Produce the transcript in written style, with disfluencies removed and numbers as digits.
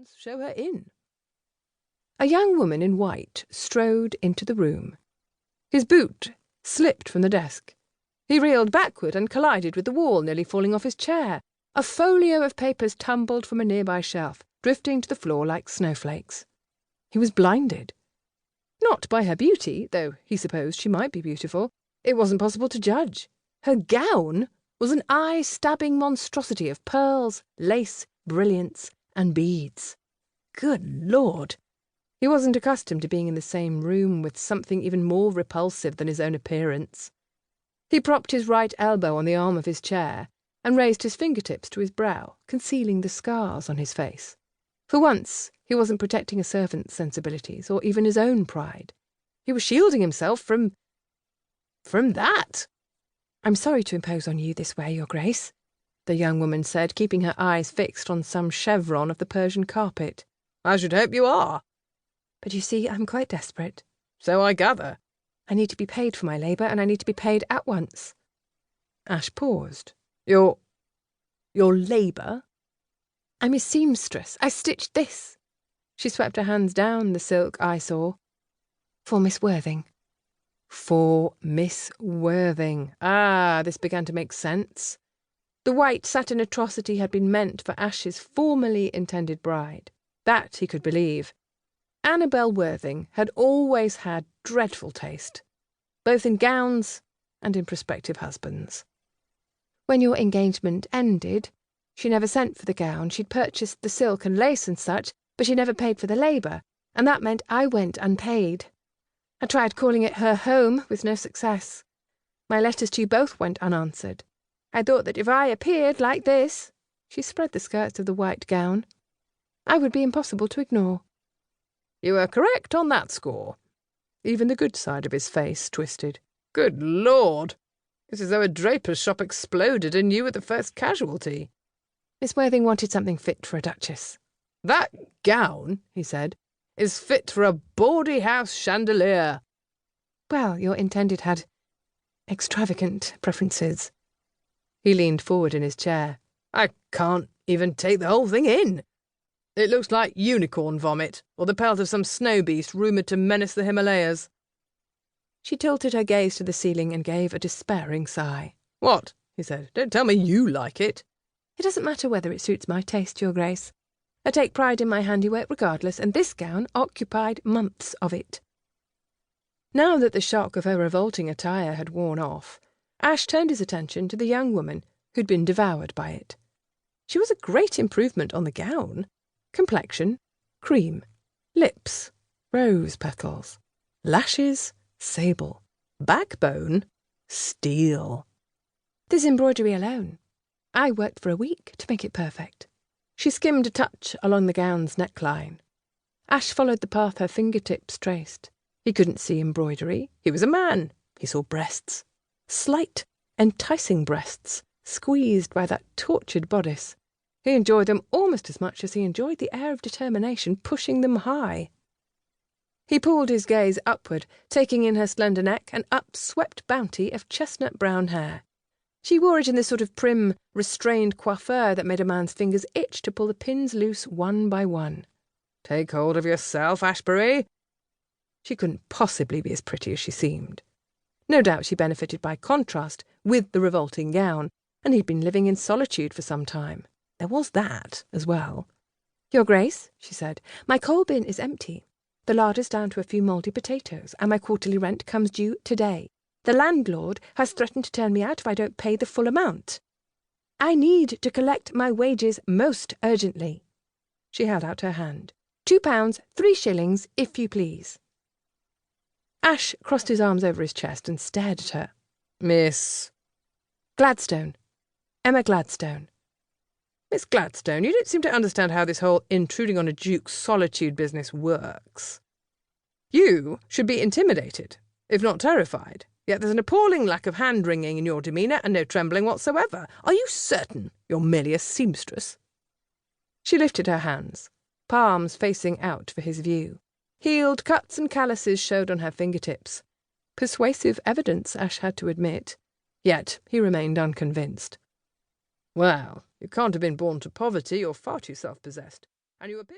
servants show her in. A young woman in white strode into the room. His boot slipped from the desk. He reeled backward and collided with the wall, nearly falling off his chair. A folio of papers tumbled from a nearby shelf, drifting to the floor like snowflakes. He was blinded. Not by her beauty, though he supposed she might be beautiful. It wasn't possible to judge. Her gown was an eye-stabbing monstrosity of pearls, lace, brilliants, and beads. Good Lord! He wasn't accustomed to being in the same room with something even more repulsive than his own appearance. He propped his right elbow on the arm of his chair and raised his fingertips to his brow, concealing the scars on his face. For once, he wasn't protecting a servant's sensibilities, or even his own pride. He was shielding himself from that. "I'm sorry to impose on you this way, Your Grace," the young woman said, keeping her eyes fixed on some chevron of the Persian carpet. "I should hope you are." "But you see, I'm quite desperate." "So I gather." "I need to be paid for my labour, and I need to be paid at once." Ash paused. Your labour?" "I'm a seamstress. I stitched this." She swept her hands down the silk eyesore. "For Miss Worthing." For Miss Worthing. Ah, this began to make sense. The white satin atrocity had been meant for Ash's formerly intended bride. That he could believe. Annabel Worthing had always had dreadful taste, both in gowns and in prospective husbands. When your engagement ended, she never sent for the gown. She'd purchased the silk and lace and such, but she never paid for the labour, and that meant I went unpaid. I tried calling it her home, with no success. My letters to you both went unanswered. I thought that if I appeared like this," she spread the skirts of the white gown, "I would be impossible to ignore." "You were correct on that score." Even the good side of his face twisted. "Good Lord! It's as though a draper's shop exploded and you were the first casualty." Miss Worthing wanted something fit for a duchess. "That gown," he said, "is fit for a bawdy house chandelier." "Well, your intended had extravagant preferences." He leaned forward in his chair. "I can't even take the whole thing in. It looks like unicorn vomit, or the pelt of some snow beast rumoured to menace the Himalayas." She tilted her gaze to the ceiling and gave a despairing sigh. "What?" he said. "Don't tell me you like it." "It doesn't matter whether it suits my taste, Your Grace. I take pride in my handiwork regardless, and this gown occupied months of it." Now that the shock of her revolting attire had worn off, Ash turned his attention to the young woman who'd been devoured by it. She was a great improvement on the gown. Complexion, cream. Lips, rose petals. Lashes, sable. Backbone, steel. "This embroidery alone. I worked for a week to make it perfect." She skimmed a touch along the gown's neckline. Ash followed the path her fingertips traced. He couldn't see embroidery. He was a man. He saw breasts. Slight, enticing breasts, squeezed by that tortured bodice. He enjoyed them almost as much as he enjoyed the air of determination pushing them high. He pulled his gaze upward, taking in her slender neck and upswept bounty of chestnut-brown hair. She wore it in the sort of prim, restrained coiffure that made a man's fingers itch to pull the pins loose one by one. "Take hold of yourself, Ashbury." She couldn't possibly be as pretty as she seemed. No doubt she benefited by contrast with the revolting gown, and he'd been living in solitude for some time. There was that as well. "Your Grace," she said, "my coal bin is empty. The larder's down to a few mouldy potatoes, and my quarterly rent comes due today. The landlord has threatened to turn me out if I don't pay the full amount. I need to collect my wages most urgently." She held out her hand. £2, 3 shillings, if you please." Ash crossed his arms over his chest and stared at her. "Miss—" "Gladstone. Emma Gladstone." "Miss Gladstone, you don't seem to understand how this whole intruding on a duke's solitude business works. You should be intimidated, if not terrified. Yet there's an appalling lack of hand-wringing in your demeanour and no trembling whatsoever. Are you certain you're merely a seamstress?" She lifted her hands, palms facing out for his view. Healed cuts and calluses showed on her fingertips. Persuasive evidence, Ash had to admit. Yet he remained unconvinced. "Well, you can't have been born to poverty. You're far too self-possessed. And you appear to..."